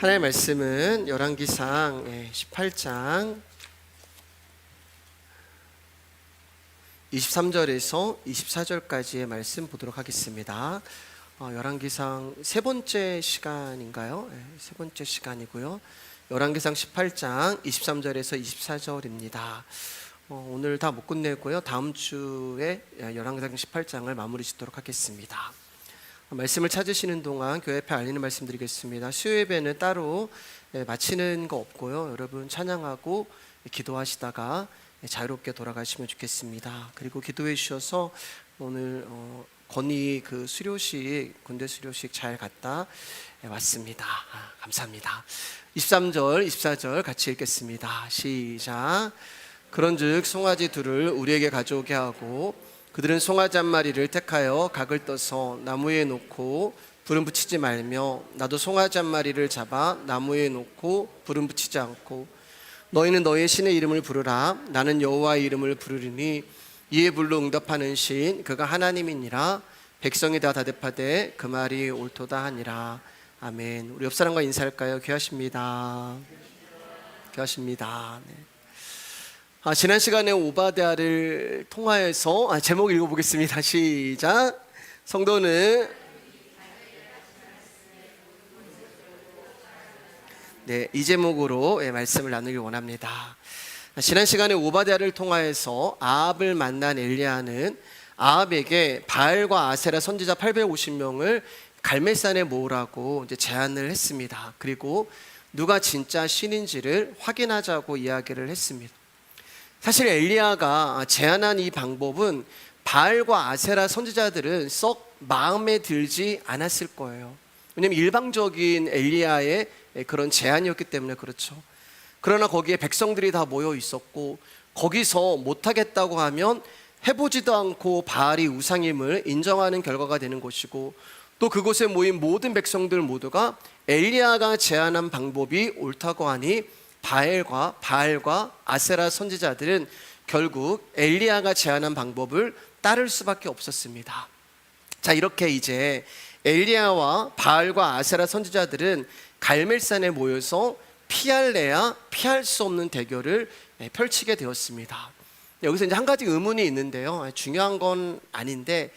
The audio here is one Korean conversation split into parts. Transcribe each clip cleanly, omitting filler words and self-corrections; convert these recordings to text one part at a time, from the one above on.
하나님의 말씀은 열왕기상 18장 23절에서 24절까지의 말씀 보도록 하겠습니다. 열왕기상 세 번째 시간인가요? 세 번째 시간이고요. 열왕기상 18장 23절에서 24절입니다. 오늘 다 못 끝내고요. 다음 주에 열왕기상 18장을 마무리 짓도록 하겠습니다. 말씀을 찾으시는 동안 교회 앞에 알리는 말씀 드리겠습니다. 수요예배는 따로 마치는 거 없고요. 여러분 찬양하고 기도하시다가 자유롭게 돌아가시면 좋겠습니다. 그리고 기도해 주셔서 오늘 건의 수료식, 군대 수료식 잘 갔다 왔습니다. 감사합니다. 23절, 24절 같이 읽겠습니다. 시작. 그런즉 송아지 둘을 우리에게 가져오게 하고 그들은 송아지 한 마리를 택하여 각을 떠서 나무에 놓고 불은 붙이지 말며 나도 송아지 한 마리를 잡아 나무에 놓고 불은 붙이지 않고 너희는 너희의 신의 이름을 부르라. 나는 여호와의 이름을 부르리니 이에 불로 응답하는 신 그가 하나님이니라. 백성이 다 대답하되 그 말이 옳도다 하니라. 아멘. 우리 옆 사람과 인사할까요? 귀하십니다. 귀하십니다. 네. 지난 시간에 오바댜를 통하여서 제목 읽어보겠습니다. 시작. 성도는 이 제목으로 말씀을 나누길 원합니다. 지난 시간에 오바댜를 통하여서 아합을 만난 엘리야는 아합에게 바알과 아세라 선지자 850명을 갈멜산에 모으라고 제안을 했습니다. 그리고 누가 진짜 신인지를 확인하자고 이야기를 했습니다. 사실 엘리야가 제안한 이 방법은 바알과 아세라 선지자들은 썩 마음에 들지 않았을 거예요. 왜냐하면 일방적인 엘리야의 그런 제안이었기 때문에 그렇죠. 그러나 거기에 백성들이 다 모여 있었고 거기서 못하겠다고 하면 해보지도 않고 바알이 우상임을 인정하는 결과가 되는 것이고 또 그곳에 모인 모든 백성들 모두가 엘리야가 제안한 방법이 옳다고 하니 바알과 아세라 선지자들은 결국 엘리야가 제안한 방법을 따를 수밖에 없었습니다. 자, 이렇게 이제 엘리야와 바알과 아세라 선지자들은 갈멜산에 모여서 피할래야 피할 수 없는 대결을 펼치게 되었습니다. 여기서 이제 한 가지 의문이 있는데요. 중요한 건 아닌데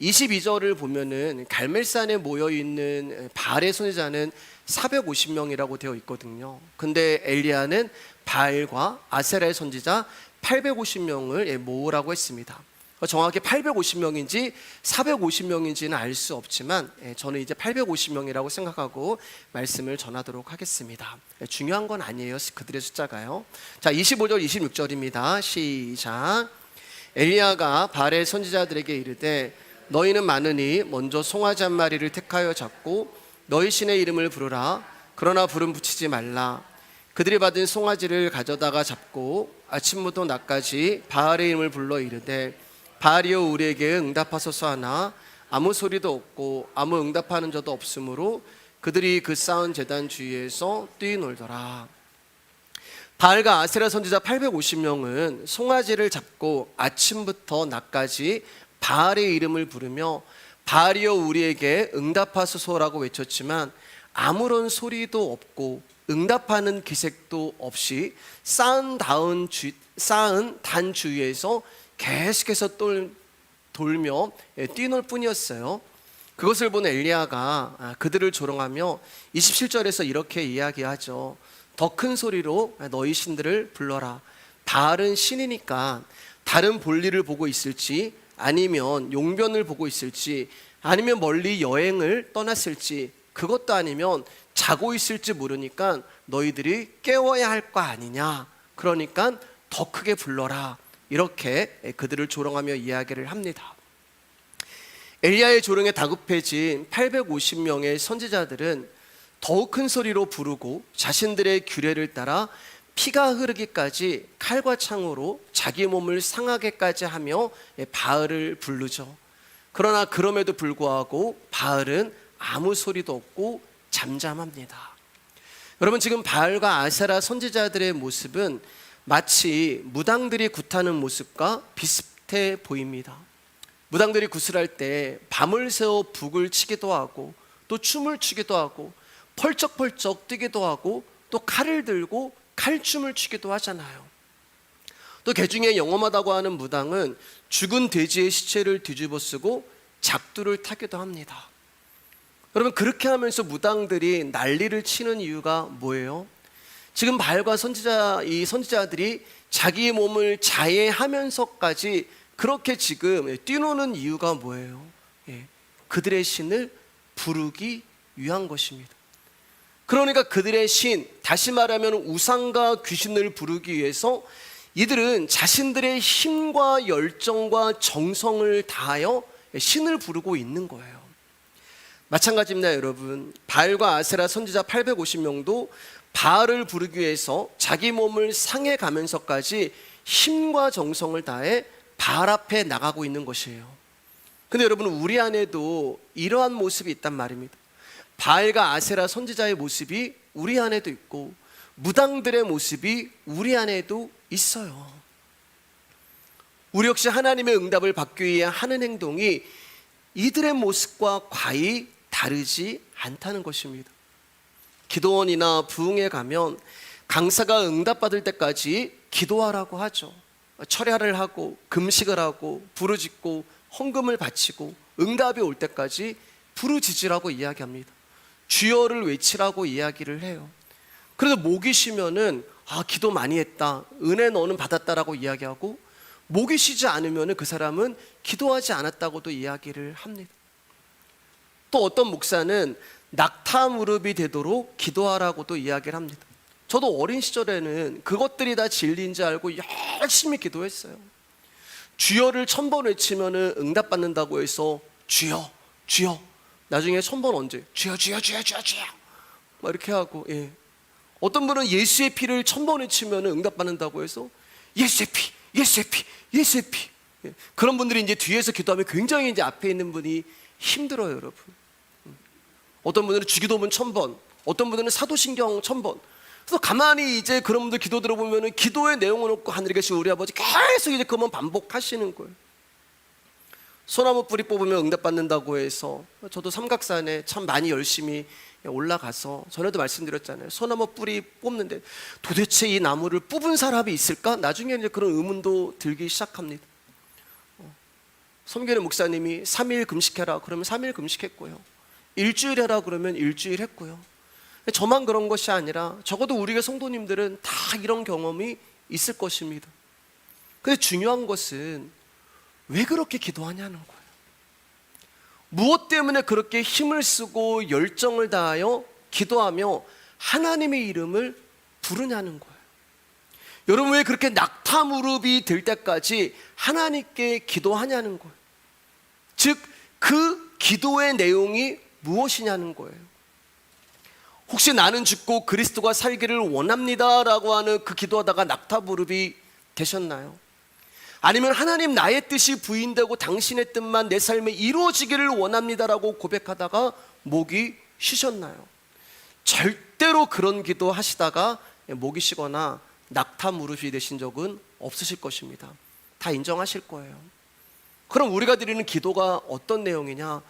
22절을 보면은 갈멜산에 모여 있는 바알의 선지자는 450명이라고 되어 있거든요. 근데 엘리야는 바알과 아세라의 선지자 850명을 모으라고 했습니다. 정확히 850명인지 450명인지는 알 수 없지만 저는 이제 850명이라고 생각하고 말씀을 전하도록 하겠습니다. 중요한 건 아니에요. 그들의 숫자가요. 자, 25절 26절입니다. 시작. 엘리야가 바알의 선지자들에게 이르되 너희는 많으니 먼저 송아지 한 마리를 택하여 잡고 너희 신의 이름을 부르라. 그러나 불은 붙이지 말라. 그들이 받은 송아지를 가져다가 잡고 아침부터 낮까지 바알의 이름을 불러 이르되 바알이여 우리에게 응답하소서 하나 아무 소리도 없고 아무 응답하는 자도 없으므로 그들이 그 쌓은 제단 주위에서 뛰놀더라. 바알과 아세라 선지자 850명은 송아지를 잡고 아침부터 낮까지 바알의 이름을 부르며 바알이여 우리에게 응답하소서라고 외쳤지만 아무런 소리도 없고 응답하는 기색도 없이 쌓은 단 주위에서 계속해서 돌며 뛰놀 뿐이었어요. 그것을 본 엘리야가 그들을 조롱하며 27절에서 이렇게 이야기하죠. 더 큰 소리로 너희 신들을 불러라. 바알은 신이니까 다른 볼일을 보고 있을지 아니면 용변을 보고 있을지 아니면 멀리 여행을 떠났을지 그것도 아니면 자고 있을지 모르니까 너희들이 깨워야 할 거 아니냐. 그러니까 더 크게 불러라. 이렇게 그들을 조롱하며 이야기를 합니다. 엘리야의 조롱에 다급해진 850명의 선지자들은 더욱 큰 소리로 부르고 자신들의 규례를 따라 피가 흐르기까지 칼과 창으로 자기 몸을 상하게까지 하며 바알을 부르죠. 그러나 그럼에도 불구하고 바알은 아무 소리도 없고 잠잠합니다. 여러분, 지금 바알과 아세라 선지자들의 모습은 마치 무당들이 굿하는 모습과 비슷해 보입니다. 무당들이 구슬할 때 밤을 새워 북을 치기도 하고 또 춤을 추기도 하고 펄쩍펄쩍 뛰기도 하고 또 칼을 들고 칼춤을 추기도 하잖아요. 또 개중에 영험하다고 하는 무당은 죽은 돼지의 시체를 뒤집어 쓰고 작두를 타기도 합니다. 여러분, 그렇게 하면서 무당들이 난리를 치는 이유가 뭐예요? 지금 바알과 선지자들이 자기의 몸을 자해하면서까지 그렇게 지금 뛰노는 이유가 뭐예요? 그들의 신을 부르기 위한 것입니다. 그러니까 그들의 신, 다시 말하면 우상과 귀신을 부르기 위해서 이들은 자신들의 힘과 열정과 정성을 다하여 신을 부르고 있는 거예요. 마찬가지입니다, 여러분. 바알과 아세라 선지자 850명도 바알을 부르기 위해서 자기 몸을 상해 가면서까지 힘과 정성을 다해 바알 앞에 나가고 있는 것이에요. 근데 여러분, 우리 안에도 이러한 모습이 있단 말입니다. 바알과 아세라 선지자의 모습이 우리 안에도 있고 무당들의 모습이 우리 안에도 있어요. 우리 역시 하나님의 응답을 받기 위해 하는 행동이 이들의 모습과 과히 다르지 않다는 것입니다. 기도원이나 부흥에 가면 강사가 응답받을 때까지 기도하라고 하죠. 철야를 하고 금식을 하고 부르짖고 헌금을 바치고 응답이 올 때까지 부르짖으라고 이야기합니다. 주여를 외치라고 이야기를 해요. 그래서 목이 쉬면은 기도 많이 했다, 은혜 너는 받았다라고 이야기하고, 목이 쉬지 않으면은 그 사람은 기도하지 않았다고도 이야기를 합니다. 또 어떤 목사는 낙타 무릎이 되도록 기도하라고도 이야기를 합니다. 저도 어린 시절에는 그것들이 다 진리인 줄 알고 열심히 기도했어요. 주여를 1000번 외치면은 응답받는다고 해서 주여 주여, 나중에 1000번 언제? 주여 주여 주여 주여 주여 막 이렇게 하고, 어떤 분은 예수의 피를 1000번 외치면은 응답받는다고 해서 예수의 피 예수의 피 예수의 피. 그런 분들이 이제 뒤에서 기도하면 굉장히 이제 앞에 있는 분이 힘들어요, 여러분. 어떤 분들은 주기도문 1000번, 어떤 분들은 사도신경 1000번. 그래서 가만히 이제 그런 분들 기도 들어보면은 기도의 내용은 없고 하늘에 계신 우리 아버지 계속 이제 그만 반복하시는 거예요. 소나무 뿌리 뽑으면 응답받는다고 해서 저도 삼각산에 참 많이 열심히 올라가서 전에도 말씀드렸잖아요. 소나무 뿌리 뽑는데 도대체 이 나무를 뽑은 사람이 있을까? 나중에 이제 그런 의문도 들기 시작합니다. 섬기는 목사님이 3일 금식해라 그러면 3일 금식했고요. 일주일 해라 그러면 일주일 했고요. 저만 그런 것이 아니라 적어도 우리의 성도님들은 다 이런 경험이 있을 것입니다. 근데 중요한 것은 왜 그렇게 기도하냐는 거예요. 무엇 때문에 그렇게 힘을 쓰고 열정을 다하여 기도하며 하나님의 이름을 부르냐는 거예요. 여러분, 왜 그렇게 낙타 무릎이 될 때까지 하나님께 기도하냐는 거예요. 즉, 그 기도의 내용이 무엇이냐는 거예요. 혹시 나는 죽고 그리스도가 살기를 원합니다 라고 하는 그 기도하다가 낙타 무릎이 되셨나요? 아니면 하나님, 나의 뜻이 부인되고 당신의 뜻만 내 삶에 이루어지기를 원합니다라고 고백하다가 목이 쉬셨나요? 절대로 그런 기도 하시다가 목이 쉬거나 낙타 무릎이 되신 적은 없으실 것입니다. 다 인정하실 거예요. 그럼 우리가 드리는 기도가 어떤 내용이냐?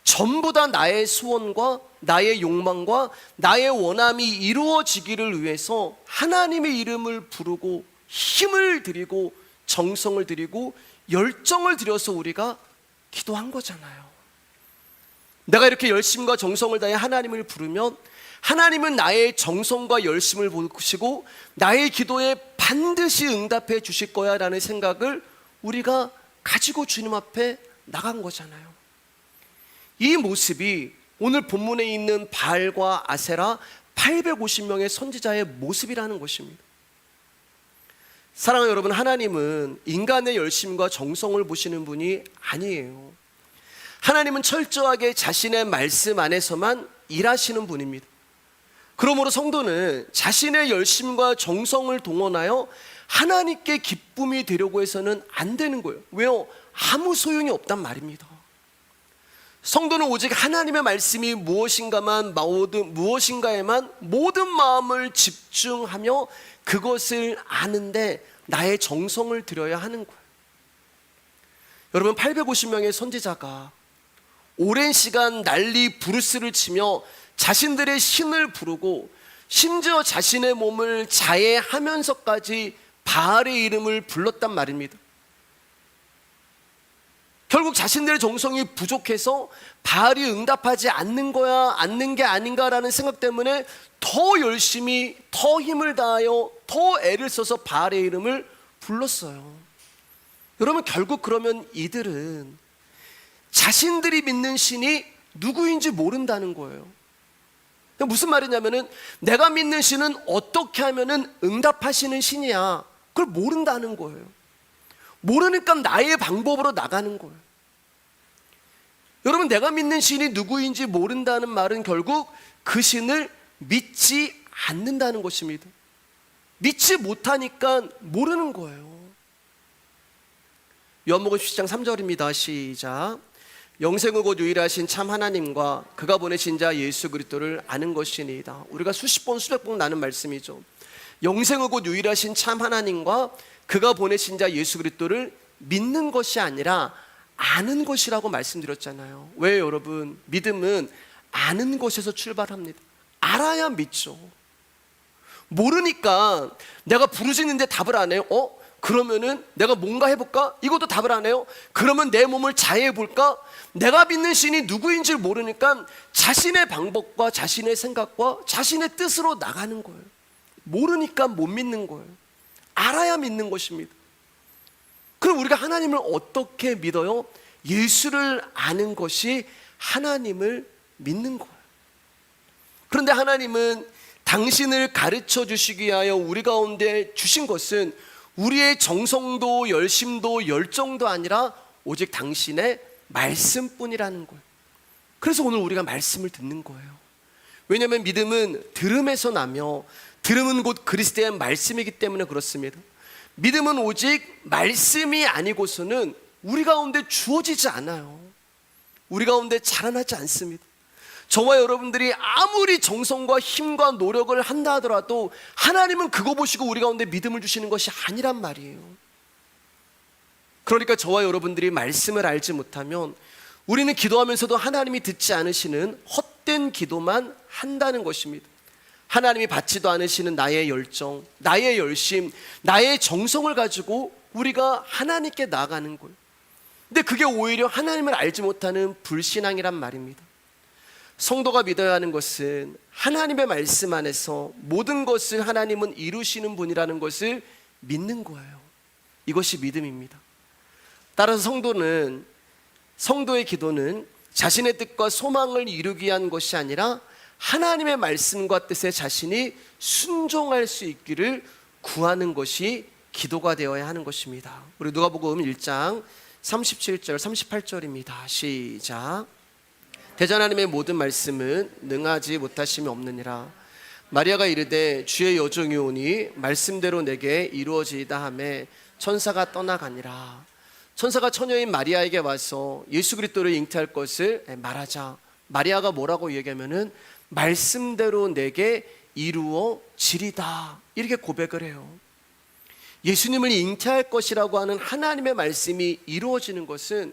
전부 다 나의 소원과 나의 욕망과 나의 원함이 이루어지기를 위해서 하나님의 이름을 부르고 힘을 드리고 정성을 드리고 열정을 들여서 우리가 기도한 거잖아요. 내가 이렇게 열심과 정성을 다해 하나님을 부르면 하나님은 나의 정성과 열심을 보시고 나의 기도에 반드시 응답해 주실 거야 라는 생각을 우리가 가지고 주님 앞에 나간 거잖아요. 이 모습이 오늘 본문에 있는 바알과 아세라 850명의 선지자의 모습이라는 것입니다. 사랑하는 여러분, 하나님은 인간의 열심과 정성을 보시는 분이 아니에요. 하나님은 철저하게 자신의 말씀 안에서만 일하시는 분입니다. 그러므로 성도는 자신의 열심과 정성을 동원하여 하나님께 기쁨이 되려고 해서는 안 되는 거예요. 왜요? 아무 소용이 없단 말입니다. 성도는 오직 하나님의 말씀이 무엇인가에만 모든 마음을 집중하며 그것을 아는데 나의 정성을 들여야 하는 거예요. 여러분, 850명의 선지자가 오랜 시간 난리 부르스를 치며 자신들의 신을 부르고 심지어 자신의 몸을 자해하면서까지 바알의 이름을 불렀단 말입니다. 결국 자신들의 정성이 부족해서 바알이 응답하지 않는 게 아닌가라는 생각 때문에 더 열심히, 더 힘을 다하여, 더 애를 써서 바알의 이름을 불렀어요. 여러분, 결국 그러면 이들은 자신들이 믿는 신이 누구인지 모른다는 거예요. 무슨 말이냐면은, 내가 믿는 신은 어떻게 하면은 응답하시는 신이야, 그걸 모른다는 거예요. 모르니까 나의 방법으로 나가는 거예요. 여러분, 내가 믿는 신이 누구인지 모른다는 말은 결국 그 신을 믿지 않는다는 것입니다. 믿지 못하니까 모르는 거예요. 요한복음 10장 3절입니다. 시작. 영생의 곧 유일하신 참 하나님과 그가 보내신 자 예수 그리스도를 아는 것이니이다. 우리가 수십 번 수백 번 나눈 말씀이죠. 영생의 곧 유일하신 참 하나님과 그가 보내신 자 예수 그리스도를 믿는 것이 아니라 아는 것이라고 말씀드렸잖아요. 왜 여러분? 믿음은 아는 것에서 출발합니다. 알아야 믿죠. 모르니까 내가 부르짖는데 답을 안 해요. 그러면은 내가 뭔가 해볼까? 이것도 답을 안 해요. 그러면 내 몸을 자해해볼까? 내가 믿는 신이 누구인지 모르니까 자신의 방법과 자신의 생각과 자신의 뜻으로 나가는 거예요. 모르니까 못 믿는 거예요. 알아야 믿는 것입니다. 그럼 우리가 하나님을 어떻게 믿어요? 예수를 아는 것이 하나님을 믿는 거예요. 그런데 하나님은 당신을 가르쳐 주시기 위하여 우리 가운데 주신 것은 우리의 정성도 열심도 열정도 아니라 오직 당신의 말씀뿐이라는 거예요. 그래서 오늘 우리가 말씀을 듣는 거예요. 왜냐하면 믿음은 들음에서 나며 들음은 곧 그리스도의 말씀이기 때문에 그렇습니다. 믿음은 오직 말씀이 아니고서는 우리 가운데 주어지지 않아요. 우리 가운데 자라나지 않습니다. 저와 여러분들이 아무리 정성과 힘과 노력을 한다 하더라도 하나님은 그거 보시고 우리 가운데 믿음을 주시는 것이 아니란 말이에요. 그러니까 저와 여러분들이 말씀을 알지 못하면 우리는 기도하면서도 하나님이 듣지 않으시는 헛된 기도만 한다는 것입니다. 하나님이 받지도 않으시는 나의 열정, 나의 열심, 나의 정성을 가지고 우리가 하나님께 나아가는 거예요. 근데 그게 오히려 하나님을 알지 못하는 불신앙이란 말입니다. 성도가 믿어야 하는 것은 하나님의 말씀 안에서 모든 것을 하나님은 이루시는 분이라는 것을 믿는 거예요. 이것이 믿음입니다. 따라서 성도의 기도는 자신의 뜻과 소망을 이루기 위한 것이 아니라 하나님의 말씀과 뜻에 자신이 순종할 수 있기를 구하는 것이 기도가 되어야 하는 것입니다. 우리 누가복음 1장 37절 38절입니다. 시작. 대전 하나님의 모든 말씀은 능하지 못하심이 없느니라. 마리아가 이르되 주의 여종이 오니 말씀대로 내게 이루어지이다 하매 천사가 떠나가니라. 천사가 처녀인 마리아에게 와서 예수 그리스도를 잉태할 것을 말하자 마리아가 뭐라고 얘기하면은 말씀대로 내게 이루어지리다 이렇게 고백을 해요. 예수님을 잉태할 것이라고 하는 하나님의 말씀이 이루어지는 것은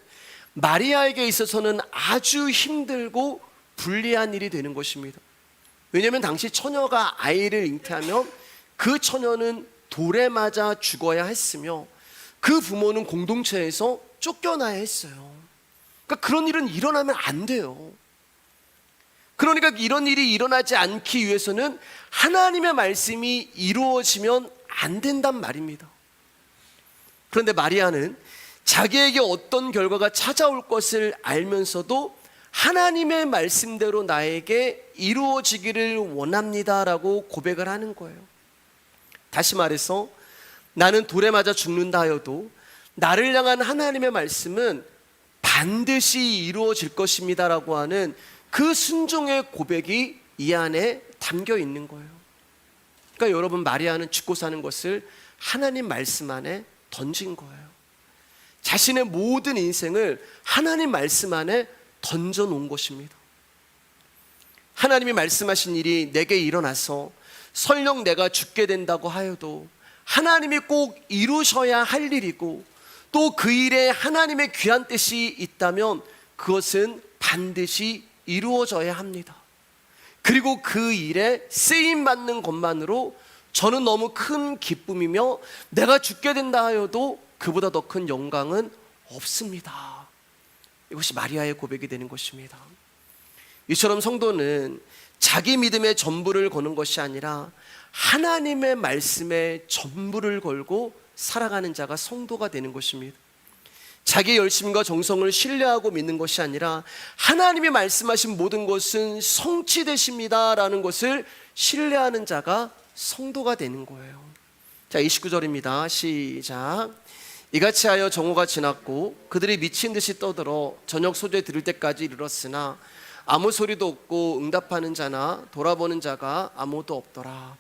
마리아에게 있어서는 아주 힘들고 불리한 일이 되는 것입니다. 왜냐하면 당시 처녀가 아이를 잉태하면 그 처녀는 돌에 맞아 죽어야 했으며 그 부모는 공동체에서 쫓겨나야 했어요. 그러니까 그런 일은 일어나면 안 돼요. 그러니까 이런 일이 일어나지 않기 위해서는 하나님의 말씀이 이루어지면 안 된단 말입니다. 그런데 마리아는 자기에게 어떤 결과가 찾아올 것을 알면서도 하나님의 말씀대로 나에게 이루어지기를 원합니다라고 고백을 하는 거예요. 다시 말해서 나는 돌에 맞아 죽는다 하여도 나를 향한 하나님의 말씀은 반드시 이루어질 것입니다라고 하는 그 순종의 고백이 이 안에 담겨 있는 거예요. 그러니까 여러분, 마리아는 죽고 사는 것을 하나님 말씀 안에 던진 거예요. 자신의 모든 인생을 하나님 말씀 안에 던져 놓은 것입니다. 하나님이 말씀하신 일이 내게 일어나서 설령 내가 죽게 된다고 하여도 하나님이 꼭 이루셔야 할 일이고 또 그 일에 하나님의 귀한 뜻이 있다면 그것은 반드시 이루어져야 합니다. 그리고 그 일에 쓰임받는 것만으로 저는 너무 큰 기쁨이며 내가 죽게 된다 하여도 그보다 더 큰 영광은 없습니다. 이것이 마리아의 고백이 되는 것입니다. 이처럼 성도는 자기 믿음의 전부를 거는 것이 아니라 하나님의 말씀에 전부를 걸고 살아가는 자가 성도가 되는 것입니다. 자기 열심과 정성을 신뢰하고 믿는 것이 아니라 하나님이 말씀하신 모든 것은 성취되십니다 라는 것을 신뢰하는 자가 성도가 되는 거예요. 자, 29절입니다. 시작. 이같이 하여 정오가 지났고 그들이 미친 듯이 떠들어 저녁 소재 들을 때까지 이르렀으나 아무 소리도 없고 응답하는 자나 돌아보는 자가 아무도 없더라.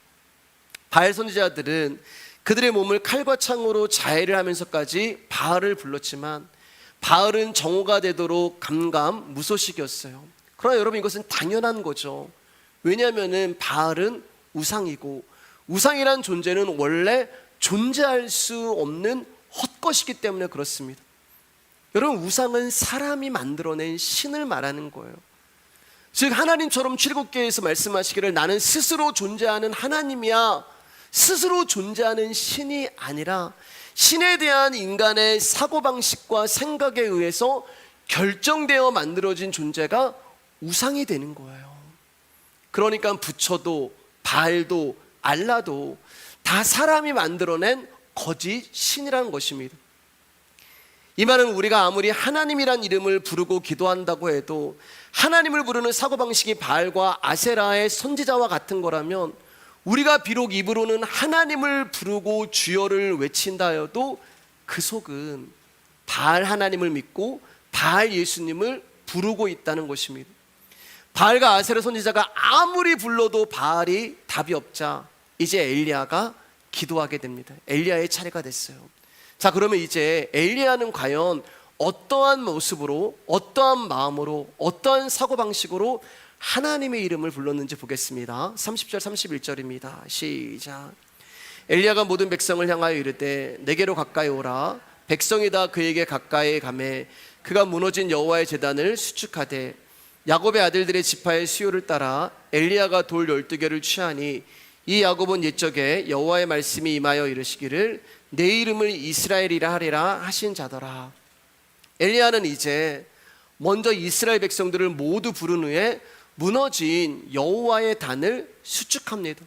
바알 선지자들은 그들의 몸을 칼과 창으로 자해를 하면서까지 바알을 불렀지만 바알은 정오가 되도록 감감무소식이었어요. 그러나 여러분, 이것은 당연한 거죠. 왜냐하면 바알은 우상이고 우상이란 존재는 원래 존재할 수 없는 헛것이기 때문에 그렇습니다. 여러분, 우상은 사람이 만들어낸 신을 말하는 거예요. 즉 하나님처럼 출애굽기에서 말씀하시기를 나는 스스로 존재하는 하나님이야, 스스로 존재하는 신이 아니라 신에 대한 인간의 사고방식과 생각에 의해서 결정되어 만들어진 존재가 우상이 되는 거예요. 그러니까 부처도 바알도 알라도 다 사람이 만들어낸 거짓 신이라는 것입니다. 이 말은 우리가 아무리 하나님이란 이름을 부르고 기도한다고 해도 하나님을 부르는 사고방식이 바알과 아세라의 선지자와 같은 거라면 우리가 비록 입으로는 하나님을 부르고 주여를 외친다 해도 그 속은 바알 하나님을 믿고 바알 예수님을 부르고 있다는 것입니다. 바알과 아세라 선지자가 아무리 불러도 바알이 답이 없자 이제 엘리야가 기도하게 됩니다. 엘리야의 차례가 됐어요. 자, 그러면 이제 엘리야는 과연 어떠한 모습으로, 어떠한 마음으로, 어떠한 사고방식으로 하나님의 이름을 불렀는지 보겠습니다. 30절 31절입니다. 시작. 엘리야가 모든 백성을 향하여 이르되 내게로 가까이 오라. 백성이 다 그에게 가까이 가매 그가 무너진 여호와의 제단을 수축하되 야곱의 아들들의 지파의 수요를 따라 엘리야가 돌 12개를 취하니 이 야곱은 옛적에 여호와의 말씀이 임하여 이르시기를 내 이름을 이스라엘이라 하리라 하신 자더라. 엘리야는 이제 먼저 이스라엘 백성들을 모두 부른 후에 무너진 여호와의 단을 수축합니다.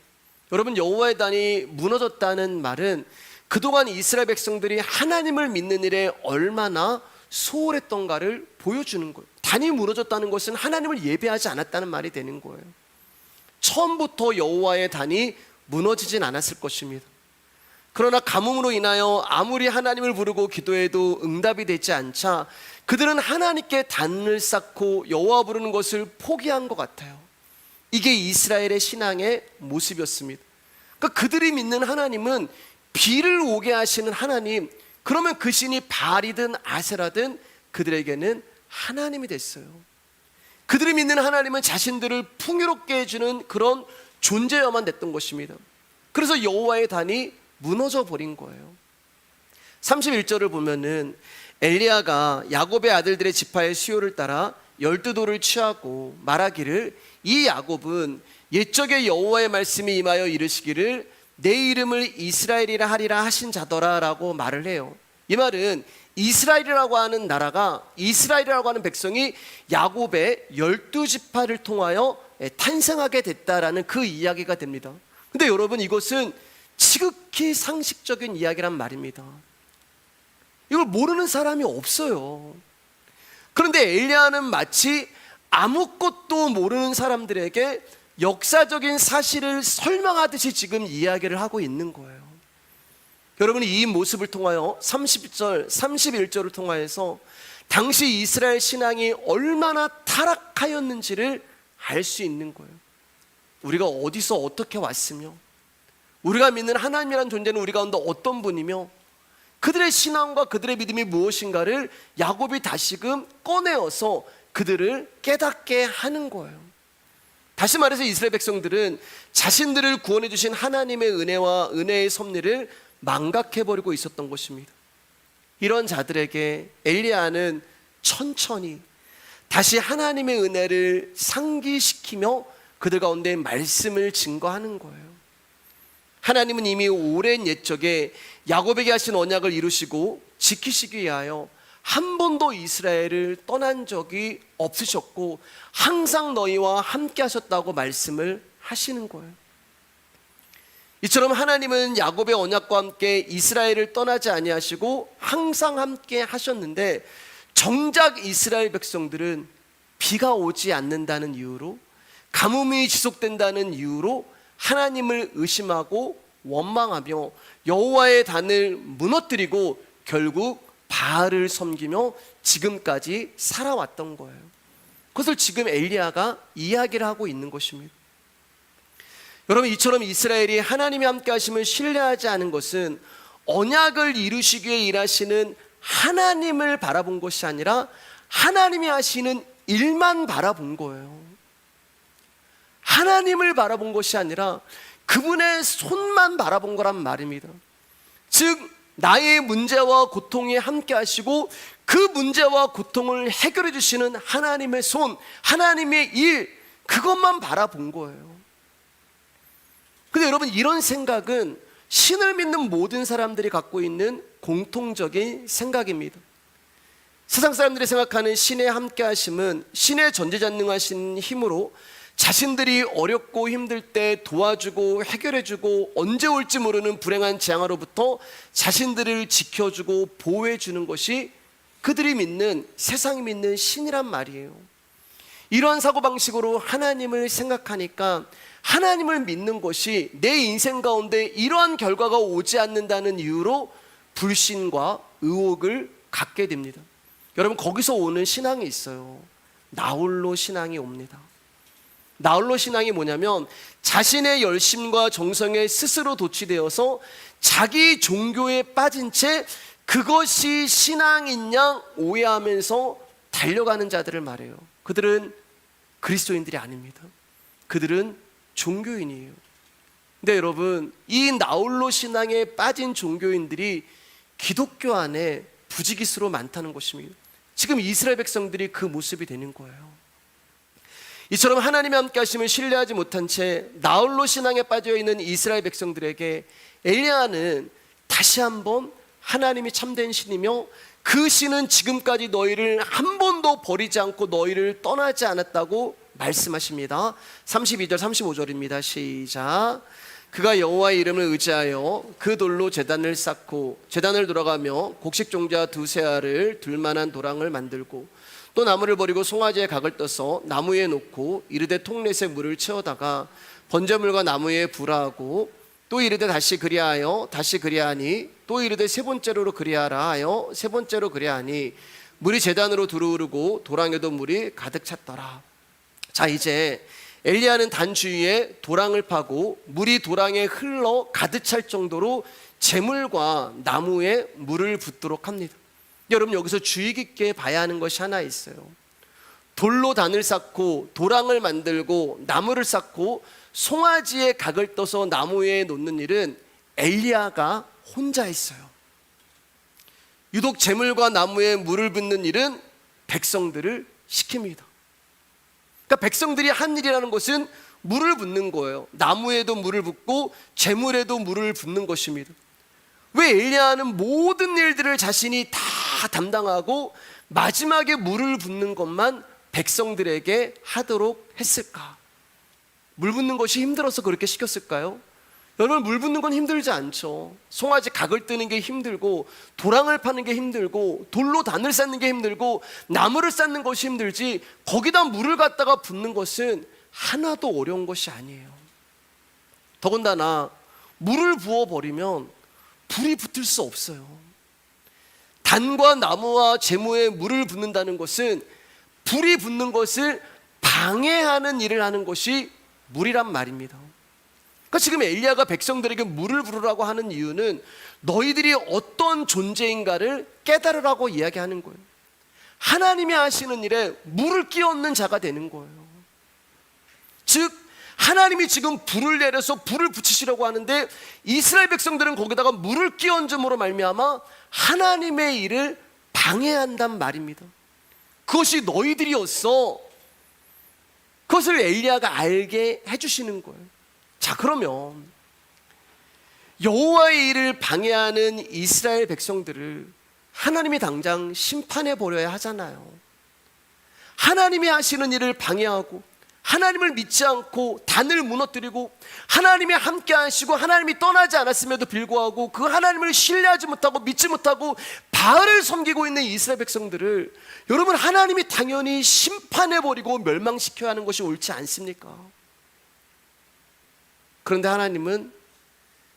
여러분, 여호와의 단이 무너졌다는 말은 그동안 이스라엘 백성들이 하나님을 믿는 일에 얼마나 소홀했던가를 보여주는 거예요. 단이 무너졌다는 것은 하나님을 예배하지 않았다는 말이 되는 거예요. 처음부터 여호와의 단이 무너지진 않았을 것입니다. 그러나 가뭄으로 인하여 아무리 하나님을 부르고 기도해도 응답이 되지 않자 그들은 하나님께 단을 쌓고 여호와 부르는 것을 포기한 것 같아요. 이게 이스라엘의 신앙의 모습이었습니다. 그러니까 그들이 믿는 하나님은 비를 오게 하시는 하나님, 그러면 그 신이 바알이든 아세라든 그들에게는 하나님이 됐어요. 그들이 믿는 하나님은 자신들을 풍요롭게 해주는 그런 존재여만 됐던 것입니다. 그래서 여호와의 단이 무너져 버린 거예요. 31절을 보면은 엘리야가 야곱의 아들들의 지파의 수요를 따라 12돌을 취하고 말하기를 이 야곱은 옛적에 여호와의 말씀이 임하여 이르시기를 내 이름을 이스라엘이라 하리라 하신 자더라 라고 말을 해요. 이 말은 이스라엘이라고 하는 나라가, 이스라엘이라고 하는 백성이 야곱의 12지파를 통하여 탄생하게 됐다라는 그 이야기가 됩니다. 근데 여러분, 이것은 지극히 상식적인 이야기란 말입니다. 이걸 모르는 사람이 없어요. 그런데 엘리야는 마치 아무것도 모르는 사람들에게 역사적인 사실을 설명하듯이 지금 이야기를 하고 있는 거예요. 여러분이 이 모습을 통하여 30절, 31절을 통하여서 당시 이스라엘 신앙이 얼마나 타락하였는지를 알 수 있는 거예요. 우리가 어디서 어떻게 왔으며 우리가 믿는 하나님이라는 존재는 우리 가운데 어떤 분이며 그들의 신앙과 그들의 믿음이 무엇인가를 야곱이 다시금 꺼내어서 그들을 깨닫게 하는 거예요. 다시 말해서 이스라엘 백성들은 자신들을 구원해 주신 하나님의 은혜와 은혜의 섭리를 망각해버리고 있었던 것입니다. 이런 자들에게 엘리야는 천천히 다시 하나님의 은혜를 상기시키며 그들 가운데 말씀을 증거하는 거예요. 하나님은 이미 오랜 옛적에 야곱에게 하신 언약을 이루시고 지키시기 위하여 한 번도 이스라엘을 떠난 적이 없으셨고 항상 너희와 함께 하셨다고 말씀을 하시는 거예요. 이처럼 하나님은 야곱의 언약과 함께 이스라엘을 떠나지 아니하시고 항상 함께 하셨는데, 정작 이스라엘 백성들은 비가 오지 않는다는 이유로, 가뭄이 지속된다는 이유로 하나님을 의심하고 원망하며 여호와의 단을 무너뜨리고 결국 바알을 섬기며 지금까지 살아왔던 거예요. 그것을 지금 엘리야가 이야기를 하고 있는 것입니다. 여러분, 이처럼 이스라엘이 하나님이 함께 하심을 신뢰하지 않은 것은 언약을 이루시기 위해 일하시는 하나님을 바라본 것이 아니라 하나님이 하시는 일만 바라본 거예요. 하나님을 바라본 것이 아니라 그분의 손만 바라본 거란 말입니다. 즉, 나의 문제와 고통에 함께 하시고 그 문제와 고통을 해결해 주시는 하나님의 손, 하나님의 일, 그것만 바라본 거예요. 근데 여러분, 이런 생각은 신을 믿는 모든 사람들이 갖고 있는 공통적인 생각입니다. 세상 사람들이 생각하는 신의 함께 하심은 신의 전지전능하신 힘으로 자신들이 어렵고 힘들 때 도와주고 해결해주고 언제 올지 모르는 불행한 재앙으로부터 자신들을 지켜주고 보호해주는 것이 그들이 믿는, 세상이 믿는 신이란 말이에요. 이러한 사고방식으로 하나님을 생각하니까 하나님을 믿는 것이 내 인생 가운데 이러한 결과가 오지 않는다는 이유로 불신과 의혹을 갖게 됩니다. 여러분, 거기서 오는 신앙이 있어요. 나홀로 신앙이 옵니다. 나홀로 신앙이 뭐냐면 자신의 열심과 정성에 스스로 도취되어서 자기 종교에 빠진 채 그것이 신앙인 양 오해하면서 달려가는 자들을 말해요. 그들은 그리스도인들이 아닙니다. 그들은 종교인이에요. 근데 여러분, 이 나홀로 신앙에 빠진 종교인들이 기독교 안에 부지기수로 많다는 것입니다. 지금 이스라엘 백성들이 그 모습이 되는 거예요. 이처럼 하나님의 함께 하심을 신뢰하지 못한 채 나홀로 신앙에 빠져 있는 이스라엘 백성들에게 엘리야는 다시 한번 하나님이 참된 신이며 그 신은 지금까지 너희를 한 번도 버리지 않고 너희를 떠나지 않았다고 말씀하십니다. 32절 35절입니다. 시작. 그가 여호와의 이름을 의지하여 그 돌로 제단을 쌓고 제단을 돌아가며 곡식종자 두세 알을 둘만한 도랑을 만들고 또 나무를 버리고 송아지의 각을 떠서 나무에 놓고 이르되 통렛에 물을 채워다가 번제물과 나무에 불하고 또 이르되 다시 그리하여 다시 그리하니 또 이르되 세 번째로 그리하라 하여 세 번째로 그리하니 물이 제단으로 두루르고 도랑에도 물이 가득 찼더라. 자, 이제 엘리야는 단 주위에 도랑을 파고 물이 도랑에 흘러 가득 찰 정도로 재물과 나무에 물을 붓도록 합니다. 여러분, 여기서 주의 깊게 봐야 하는 것이 하나 있어요. 돌로 단을 쌓고 도랑을 만들고 나무를 쌓고 송아지의 각을 떠서 나무 위에 놓는 일은 엘리야가 혼자 했어요. 유독 재물과 나무에 물을 붓는 일은 백성들을 시킵니다. 그러니까 백성들이 한 일이라는 것은 물을 붓는 거예요. 나무에도 물을 붓고 재물에도 물을 붓는 것입니다. 왜 엘리야는 모든 일들을 자신이 다 담당하고 마지막에 물을 붓는 것만 백성들에게 하도록 했을까? 물 붓는 것이 힘들어서 그렇게 시켰을까요? 여러분, 물 붓는 건 힘들지 않죠. 송아지 각을 뜨는 게 힘들고 도랑을 파는 게 힘들고 돌로 단을 쌓는 게 힘들고 나무를 쌓는 것이 힘들지 거기다 물을 갖다가 붓는 것은 하나도 어려운 것이 아니에요. 더군다나 물을 부어버리면 불이 붙을 수 없어요. 단과 나무와 재무에 물을 붓는다는 것은 불이 붙는 것을 방해하는 일을 하는 것이 물이란 말입니다. 그러니까 지금 엘리야가 백성들에게 물을 부으라고 하는 이유는 너희들이 어떤 존재인가를 깨달으라고 이야기하는 거예요. 하나님이 하시는 일에 물을 끼얹는 자가 되는 거예요. 즉 하나님이 지금 불을 내려서 불을 붙이시려고 하는데 이스라엘 백성들은 거기다가 물을 끼얹음으로 말미암아 하나님의 일을 방해한단 말입니다. 그것이 너희들이었어. 그것을 엘리야가 알게 해주시는 거예요. 자, 그러면 여호와의 일을 방해하는 이스라엘 백성들을 하나님이 당장 심판해 버려야 하잖아요. 하나님이 하시는 일을 방해하고 하나님을 믿지 않고 단을 무너뜨리고 하나님이 함께 하시고 하나님이 떠나지 않았음에도 불구하고 그 하나님을 신뢰하지 못하고 믿지 못하고 바알을 섬기고 있는 이스라엘 백성들을 여러분, 하나님이 당연히 심판해버리고 멸망시켜야 하는 것이 옳지 않습니까? 그런데 하나님은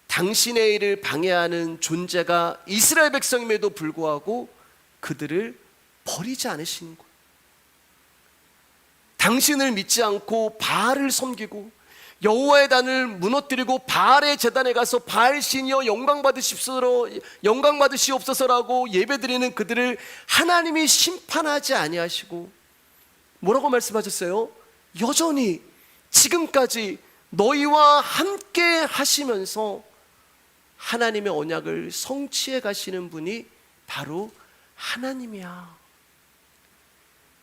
당신의 일을 방해하는 존재가 이스라엘 백성임에도 불구하고 그들을 버리지 않으시는 거예요. 당신을 믿지 않고 바알을 섬기고 여호와의 단을 무너뜨리고 바알의 제단에 가서 바알 신이여 영광 받으시옵소서라고 예배드리는 그들을 하나님이 심판하지 아니하시고 뭐라고 말씀하셨어요? 여전히 지금까지 너희와 함께 하시면서 하나님의 언약을 성취해 가시는 분이 바로 하나님이야.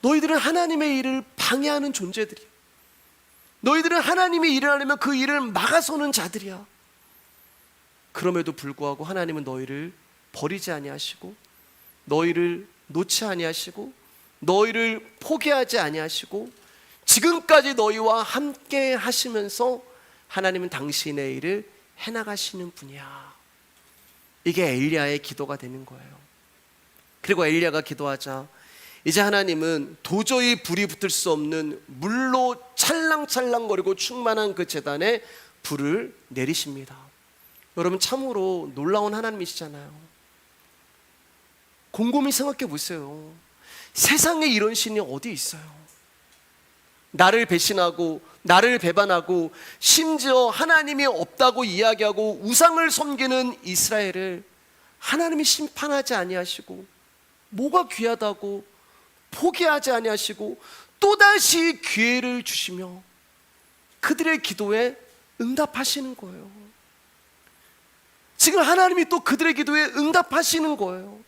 너희들은 하나님의 일을 방해하는 존재들이야. 너희들은 하나님이 일을 하려면 그 일을 막아서는 자들이야. 그럼에도 불구하고 하나님은 너희를 버리지 아니하시고 너희를 놓지 아니하시고 너희를 포기하지 아니하시고 지금까지 너희와 함께 하시면서 하나님은 당신의 일을 해나가시는 분이야. 이게 엘리야의 기도가 되는 거예요. 그리고 엘리야가 기도하자 이제 하나님은 도저히 불이 붙을 수 없는 물로 찰랑찰랑거리고 충만한 그 제단에 불을 내리십니다. 여러분, 참으로 놀라운 하나님이시잖아요. 곰곰이 생각해 보세요. 세상에 이런 신이 어디 있어요? 나를 배신하고 나를 배반하고 심지어 하나님이 없다고 이야기하고 우상을 섬기는 이스라엘을 하나님이 심판하지 아니하시고 뭐가 귀하다고 포기하지 아니하시고 또다시 기회를 주시며 그들의 기도에 응답하시는 거예요. 지금 하나님이 또 그들의 기도에 응답하시는 거예요.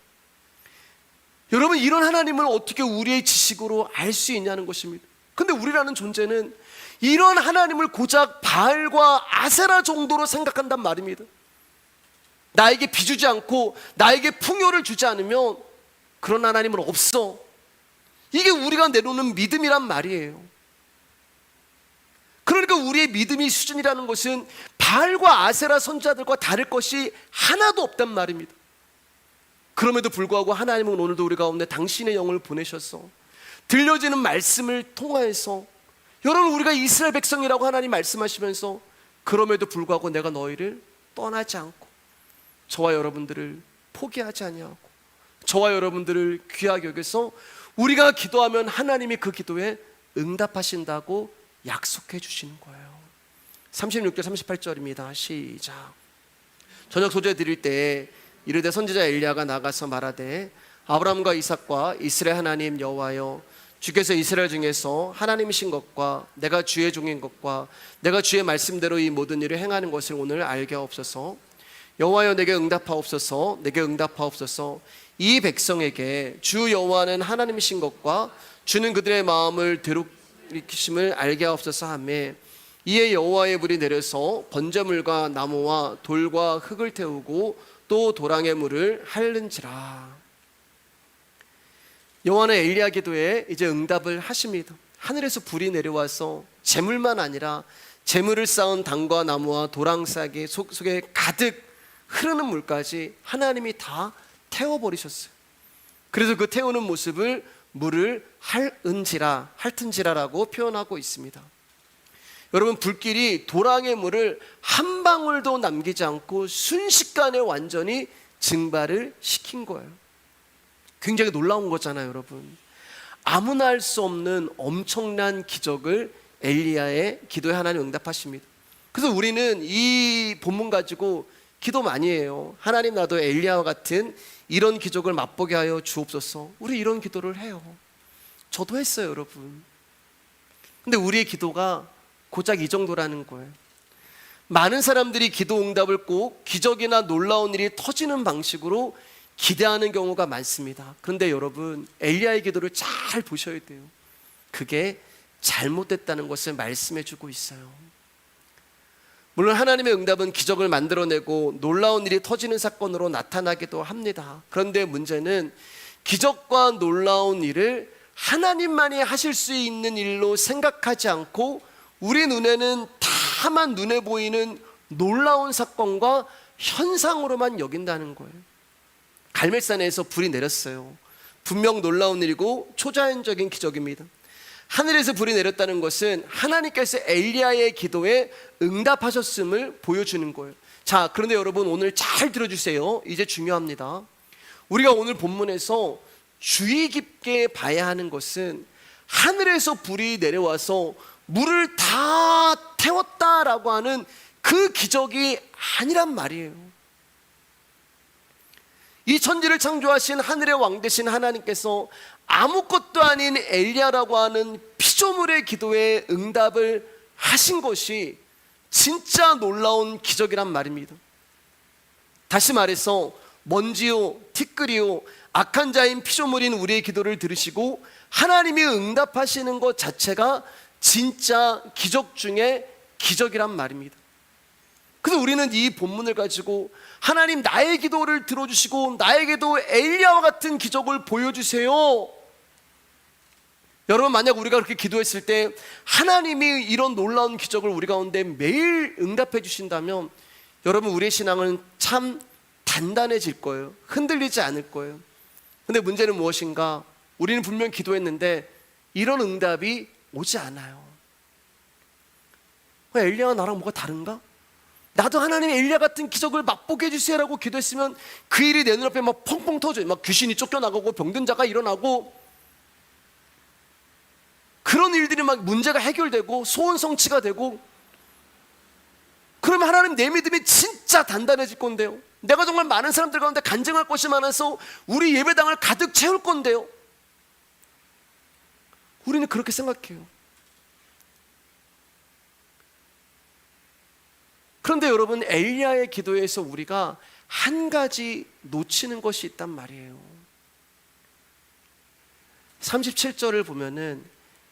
여러분, 이런 하나님을 어떻게 우리의 지식으로 알 수 있냐는 것입니다. 근데 우리라는 존재는 이런 하나님을 고작 바알과 아세라 정도로 생각한단 말입니다. 나에게 빚주지 않고 나에게 풍요를 주지 않으면 그런 하나님은 없어. 이게 우리가 내놓는 믿음이란 말이에요. 그러니까 우리의 믿음의 수준이라는 것은 바알과 아세라 선지자들과 다를 것이 하나도 없단 말입니다. 그럼에도 불구하고 하나님은 오늘도 우리 가운데 당신의 영을 보내셔서 들려지는 말씀을 통하여서 여러분, 우리가 이스라엘 백성이라고 하나님 말씀하시면서 그럼에도 불구하고 내가 너희를 떠나지 않고 저와 여러분들을 포기하지 아니하고 저와 여러분들을 귀하게 여겨서 우리가 기도하면 하나님이 그 기도에 응답하신다고 약속해 주시는 거예요. 36절 38절입니다. 시작. 저녁 소재 드릴 때에 이르되 선지자 엘리야가 나가서 말하되 아브라함과 이삭과 이스라엘 하나님 여호와여, 주께서 이스라엘 중에서 하나님이신 것과 내가 주의 종인 것과 내가 주의 말씀대로 이 모든 일을 행하는 것을 오늘 알게 하옵소서. 여호와여, 내게 응답하옵소서. 내게 응답하옵소서. 이 백성에게 주 여호와는 하나님이신 것과 주는 그들의 마음을 되돌이키심을 알게 하옵소서 하며, 이에 여호와의 불이 내려서 번제물과 나무와 돌과 흙을 태우고 또 도랑의 물을 핥는지라. 여호와는 엘리야 기도에 이제 응답을 하십니다. 하늘에서 불이 내려와서 재물만 아니라 재물을 쌓은 당과 나무와 도랑싹이 속에 가득 흐르는 물까지 하나님이 다 태워버리셨어요. 그래서 그 태우는 모습을 물을 핥은지라라고 표현하고 있습니다. 여러분, 불길이 도랑의 물을 한 방울도 남기지 않고 순식간에 완전히 증발을 시킨 거예요. 굉장히 놀라운 거잖아요, 여러분. 아무나 할 수 없는 엄청난 기적을 엘리야의 기도에 하나님 응답하십니다. 그래서 우리는 이 본문 가지고 기도 많이 해요. 하나님, 나도 엘리야와 같은 이런 기적을 맛보게 하여 주옵소서. 우리 이런 기도를 해요. 저도 했어요, 여러분. 근데 우리의 기도가 고작 이 정도라는 거예요. 많은 사람들이 기도 응답을 꼭 기적이나 놀라운 일이 터지는 방식으로 기대하는 경우가 많습니다. 그런데 여러분, 엘리야의 기도를 잘 보셔야 돼요. 그게 잘못됐다는 것을 말씀해 주고 있어요. 물론 하나님의 응답은 기적을 만들어내고 놀라운 일이 터지는 사건으로 나타나기도 합니다. 그런데 문제는 기적과 놀라운 일을 하나님만이 하실 수 있는 일로 생각하지 않고 우리 눈에는 다만 눈에 보이는 놀라운 사건과 현상으로만 여긴다는 거예요. 갈멜산에서 불이 내렸어요. 분명 놀라운 일이고 초자연적인 기적입니다. 하늘에서 불이 내렸다는 것은 하나님께서 엘리야의 기도에 응답하셨음을 보여주는 거예요. 자, 그런데 여러분 오늘 잘 들어주세요. 이제 중요합니다. 우리가 오늘 본문에서 주의 깊게 봐야 하는 것은 하늘에서 불이 내려와서 물을 다 태웠다라고 하는 그 기적이 아니란 말이에요. 이 천지를 창조하신 하늘의 왕 되신 하나님께서 아무것도 아닌 엘리야라고 하는 피조물의 기도에 응답을 하신 것이 진짜 놀라운 기적이란 말입니다. 다시 말해서 먼지요, 티끌이요, 악한 자인 피조물인 우리의 기도를 들으시고 하나님이 응답하시는 것 자체가 진짜 기적 중에 기적이란 말입니다. 그래서 우리는 이 본문을 가지고 하나님 나의 기도를 들어주시고 나에게도 엘리야와 같은 기적을 보여주세요. 여러분, 만약 우리가 그렇게 기도했을 때 하나님이 이런 놀라운 기적을 우리 가운데 매일 응답해 주신다면 여러분, 우리의 신앙은 참 단단해질 거예요. 흔들리지 않을 거예요. 근데 문제는 무엇인가? 우리는 분명 기도했는데 이런 응답이 오지 않아요. 엘리야와 나랑 뭐가 다른가? 나도 하나님 엘리야 같은 기적을 맛보게 해주세요라고 기도했으면 그 일이 내 눈앞에 막 펑펑 터져요. 막 귀신이 쫓겨나가고 병든 자가 일어나고 그런 일들이 막 문제가 해결되고 소원 성취가 되고, 그러면 하나님 내 믿음이 진짜 단단해질 건데요. 내가 정말 많은 사람들 가운데 간증할 것이 많아서 우리 예배당을 가득 채울 건데요. 우리는 그렇게 생각해요. 그런데 여러분, 엘리야의 기도에서 우리가 한 가지 놓치는 것이 있단 말이에요. 37절을 보면은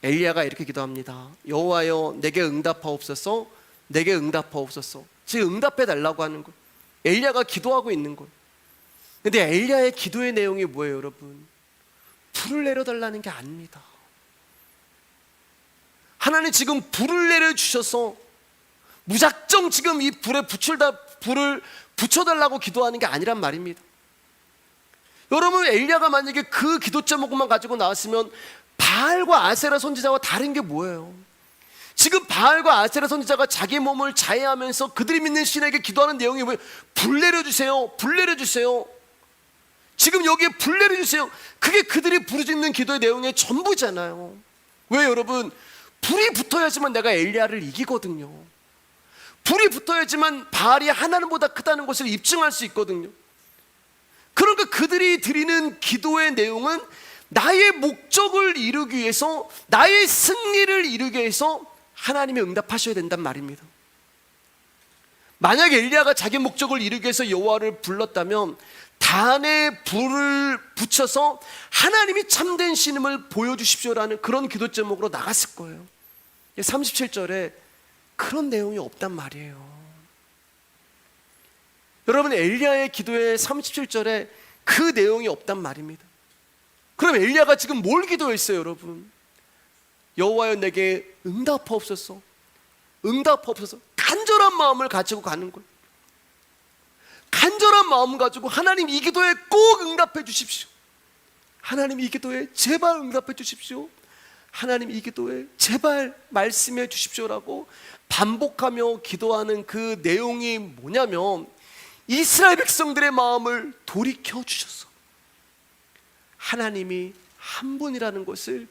엘리야가 이렇게 기도합니다. 여호와여 내게 응답하옵소서, 내게 응답하옵소서. 지금 응답해 달라고 하는 거예요. 엘리야가 기도하고 있는 거예요. 근데 엘리야의 기도의 내용이 뭐예요, 여러분? 불을 내려달라는 게 아닙니다. 하나님 지금 불을 내려주셔서 무작정 지금 이 불을 붙여달라고 기도하는 게 아니란 말입니다. 여러분, 엘리야가 만약에 그 기도 제목만 가지고 나왔으면 바알과 아세라 선지자와 다른 게 뭐예요? 지금 바알과 아세라 선지자가 자기 몸을 자해하면서 그들이 믿는 신에게 기도하는 내용이 뭐예요? 불 내려주세요, 불 내려주세요. 지금 여기에 불 내려주세요. 그게 그들이 부르짖는 기도의 내용의 전부잖아요. 왜 여러분? 불이 붙어야지만 내가 엘리야를 이기거든요. 불이 붙어야지만 바알이 하나님보다 크다는 것을 입증할 수 있거든요. 그러니까 그들이 드리는 기도의 내용은 나의 목적을 이루기 위해서, 나의 승리를 이루기 위해서 하나님이 응답하셔야 된단 말입니다. 만약 엘리야가 자기 목적을 이루기 위해서 여호와를 불렀다면 단에 불을 붙여서 하나님이 참된 신임을 보여주십시오라는 그런 기도 제목으로 나갔을 거예요. 37절에 그런 내용이 없단 말이에요. 여러분, 엘리야의 기도의 37절에 그 내용이 없단 말입니다. 그럼 엘리야가 지금 뭘 기도했어요, 여러분? 여호와여 내게 응답하옵소서, 응답하옵소서. 간절한 마음을 가지고 가는 거예요. 간절한 마음 가지고 하나님 이 기도에 꼭 응답해 주십시오. 하나님 이 기도에 제발 응답해 주십시오. 하나님 이 기도에 제발 말씀해 주십시오라고 반복하며 기도하는 그 내용이 뭐냐면 이스라엘 백성들의 마음을 돌이켜 주셔서 하나님이 한 분이라는 것을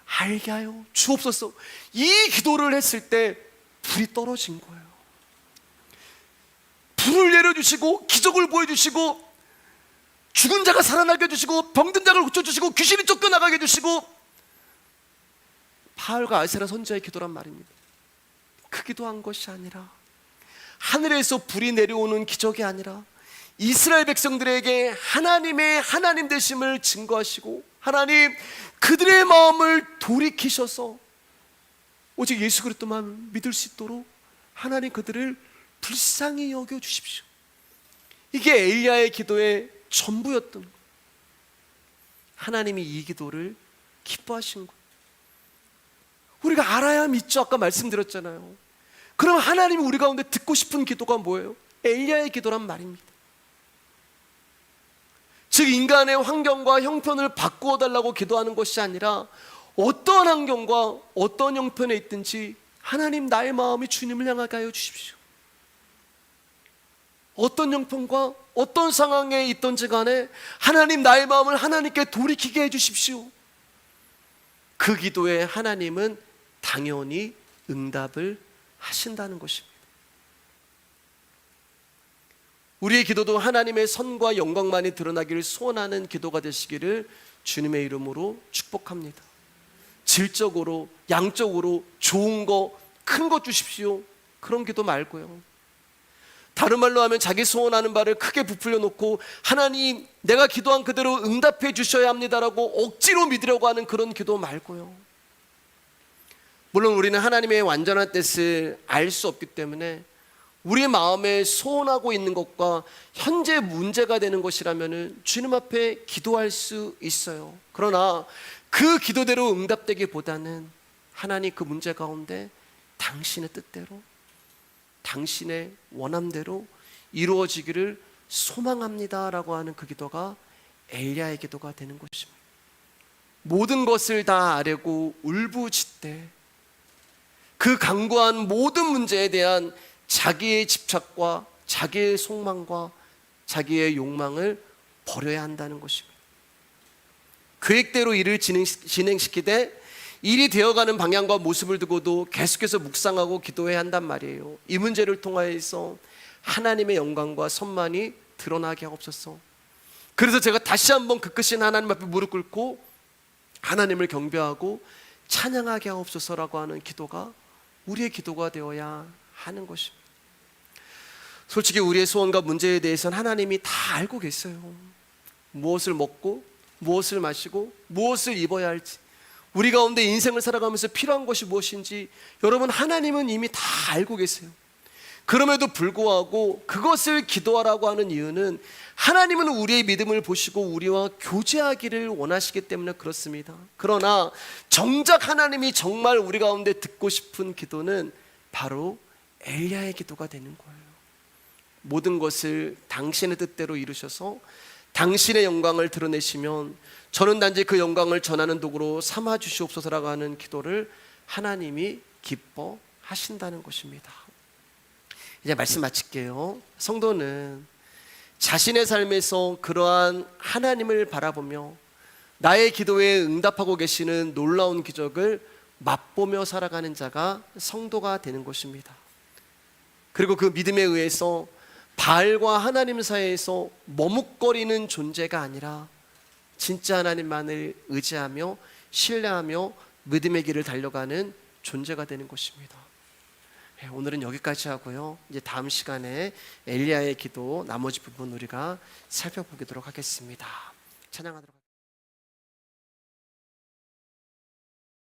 알게 하여 주옵소서. 이 기도를 했을 때 불이 떨어진 거예요. 불을 내려주시고 기적을 보여주시고 죽은 자가 살아나게 해주시고 병든 자를 고쳐주시고 귀신이 쫓겨나가게 해주시고, 바알과 아세라 선지자의 기도란 말입니다. 그 기도한 것이 아니라, 하늘에서 불이 내려오는 기적이 아니라 이스라엘 백성들에게 하나님의 하나님 되심을 증거하시고 하나님 그들의 마음을 돌이키셔서 오직 예수 그리스도만 믿을 수 있도록 하나님 그들을 불쌍히 여겨 주십시오. 이게 엘리야의 기도의 전부였던 거예요. 하나님이 이 기도를 기뻐하신 거예요. 우리가 알아야 믿죠. 아까 말씀드렸잖아요. 그럼 하나님이 우리 가운데 듣고 싶은 기도가 뭐예요? 엘리야의 기도란 말입니다. 즉 인간의 환경과 형편을 바꾸어 달라고 기도하는 것이 아니라 어떤 환경과 어떤 형편에 있든지 하나님 나의 마음이 주님을 향하게 하여 주십시오. 어떤 형편과 어떤 상황에 있든지 간에 하나님 나의 마음을 하나님께 돌이키게 해주십시오. 그 기도에 하나님은 당연히 응답을 하신다는 것입니다. 우리의 기도도 하나님의 선과 영광만이 드러나기를 소원하는 기도가 되시기를 주님의 이름으로 축복합니다. 질적으로 양적으로 좋은 거 큰 거 주십시오, 그런 기도 말고요. 다른 말로 하면 자기 소원하는 바를 크게 부풀려 놓고 하나님 내가 기도한 그대로 응답해 주셔야 합니다라고 억지로 믿으려고 하는 그런 기도 말고요. 물론 우리는 하나님의 완전한 뜻을 알 수 없기 때문에 우리 마음에 소원하고 있는 것과 현재 문제가 되는 것이라면 주님 앞에 기도할 수 있어요. 그러나 그 기도대로 응답되기보다는 하나님 그 문제 가운데 당신의 뜻대로 당신의 원함대로 이루어지기를 소망합니다라고 하는 그 기도가 엘리야의 기도가 되는 것입니다. 모든 것을 다 아뢰고 울부짖되 그 강구한 모든 문제에 대한 자기의 집착과 자기의 속망과 자기의 욕망을 버려야 한다는 것입니다. 계획대로 일을 진행시키되 일이 되어가는 방향과 모습을 두고도 계속해서 묵상하고 기도해야 한단 말이에요. 이 문제를 통하여서 하나님의 영광과 선만이 드러나게 하옵소서. 그래서 제가 다시 한번 그 크신 하나님 앞에 무릎 꿇고 하나님을 경배하고 찬양하게 하옵소서라고 하는 기도가 우리의 기도가 되어야 하는 것입니다. 솔직히 우리의 소원과 문제에 대해서는 하나님이 다 알고 계세요. 무엇을 먹고 무엇을 마시고 무엇을 입어야 할지, 우리 가운데 인생을 살아가면서 필요한 것이 무엇인지 여러분 하나님은 이미 다 알고 계세요. 그럼에도 불구하고 그것을 기도하라고 하는 이유는 하나님은 우리의 믿음을 보시고 우리와 교제하기를 원하시기 때문에 그렇습니다. 그러나 정작 하나님이 정말 우리 가운데 듣고 싶은 기도는 바로 엘리야의 기도가 되는 거예요. 모든 것을 당신의 뜻대로 이루셔서 당신의 영광을 드러내시면 저는 단지 그 영광을 전하는 도구로 삼아 주시옵소서라고 하는 기도를 하나님이 기뻐하신다는 것입니다. 이제 말씀 마칠게요. 성도는 자신의 삶에서 그러한 하나님을 바라보며 나의 기도에 응답하고 계시는 놀라운 기적을 맛보며 살아가는 자가 성도가 되는 것입니다. 그리고 그 믿음에 의해서 바알과 하나님 사이에서 머뭇거리는 존재가 아니라 진짜 하나님만을 의지하며 신뢰하며 믿음의 길을 달려가는 존재가 되는 것입니다. 오늘은 여기까지 하고요. 이제 다음 시간에 엘리야의 기도 나머지 부분 우리가 살펴보도록 하겠습니다. 찬양하도록 하겠습니다.